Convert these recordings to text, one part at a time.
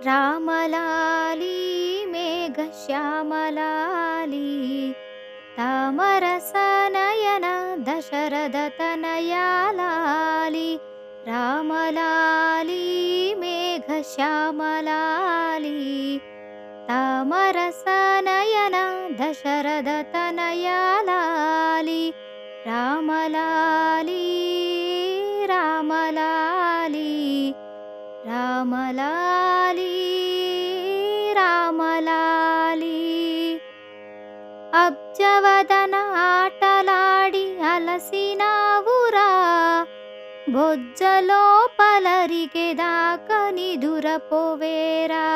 రామలాలి మేఘశ్యామలాలి తామరసనయన దశరథతనయాలాలి రామలాలి మేఘశ్యామలాలి తామరసనయన దశరథతనయాలాలి రామలాలి రామలాలి రామలాలి రామలాలి అబ్జవదన ఆటలాడి అలసినావురా బొజ్జలోపలరిగెదాక నిదురపోవేరా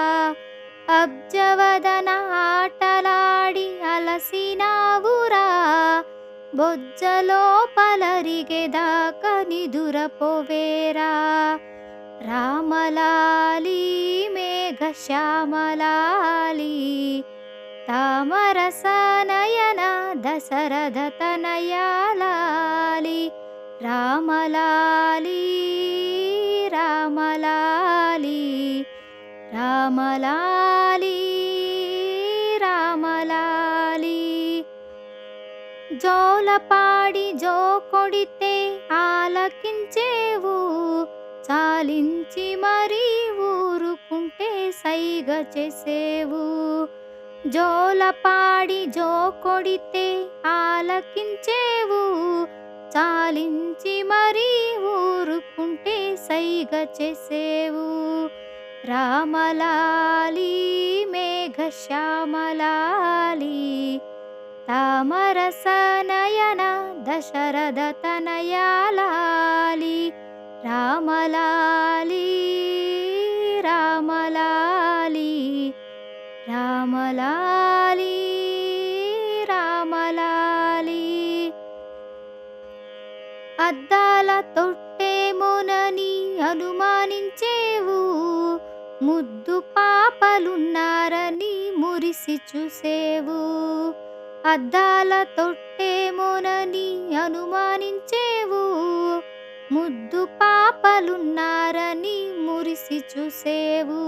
అబ్జవదన ఆటలాడి అలసినావురా బొజ్జలోపలరిగెదాక నిదురపోవేరా రామలాలి మేఘశ్యామలాలి తామరసనయన దశరథతనయాలాలి రామలాలి రామలాలి రామలాలి రామలాలి జోలపాడి జో కొడితే ఆలకించేవు చాలించి మరీ ఊరుకుంటే సైగ చేసేవు జోలపాడి జో కొడితే ఆలకించేవు చాలించి మరీ ఊరుకుంటే సైగ చేసేవు రామలాలి మేఘశ్యామలాలి తామరసనయన దశరథతనయాలాలి రామలాలి రామలాలి రామలాలి రామలాలి అద్దాల తొట్టేమోనని అనుమానించేవు ముద్దు పాపలున్నారని మురిసి చూసేవు అద్దాల తొట్టేమోనని అనుమానించేవు ముద్దు పాపలున్నారని మురిసి చూసేవు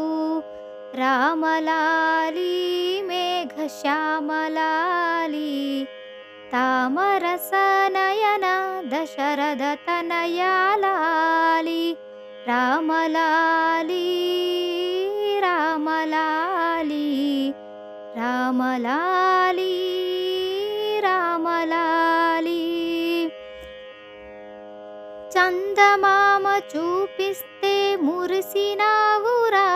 రామలాలి మేఘశ్యామలాలి తామరసనయన దశరథతనయాలాలి రామలాలి రామలాలి రామలాలి రామలాలి చందమామ చూపిస్తే మురిసినావురా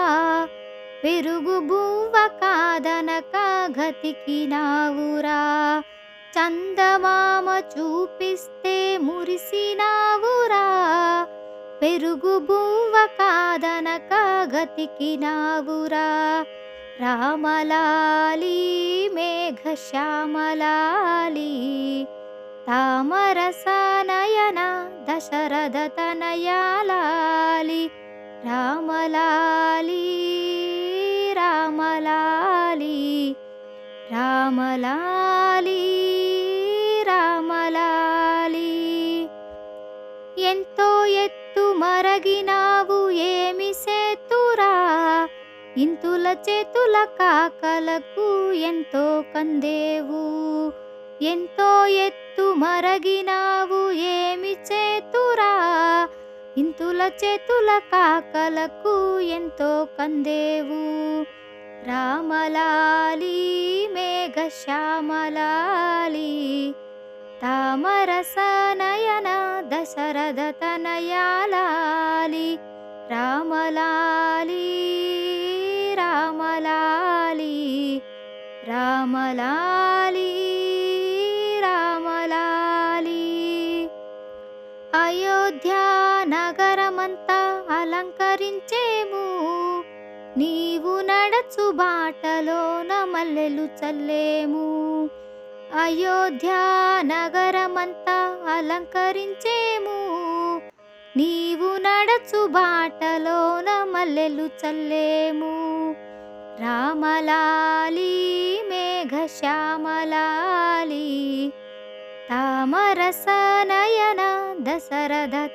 పెరుగు బువ్వ కాదనక గతికినావురా చందమామ చూపిస్తే మురిసినావురా పెరుగు బువ్వ కాదనక గతికినావురా రామలాలి మేఘశ్యామలాలి తామరసనయన దశరథతనయాలాలి రామలాలి రామలాలి రామలాలి రామలాలి ఎంతో ఎత్తు మరగినావు ఏమి సేతురా ఇంతుల చేతుల కాకలకు ఎంతో కందేవు ఎంతో ఎత్తు మరగినావు ఏమి చేతురా ఇంతుల చేతుల కాకలకు ఎంతో కందేవు రామలాలి మేఘశ్యామలాలి తామరసనయన దశరథతనయాలాలి రామలాలి రామలాలి రామలాలి రామలాలి అయోధ్య నగరమంతా అలంకరించేము నీవు నడచు బాటలోన మల్లెలు చల్లేము అయోధ్య నగరమంతా అలంకరించేము నీవు నడచు బాటలోన మల్లెలు చల్లేము రామలాలి మేఘశ్యామలాలి తామరసనయన దశరథతనయాలాలి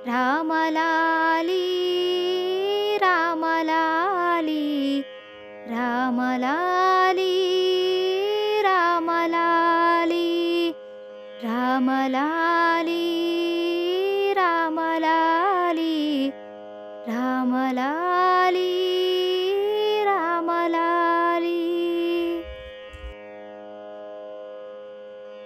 రామలాలి రామలాలి రామలాలి రామలాలి రామలాలి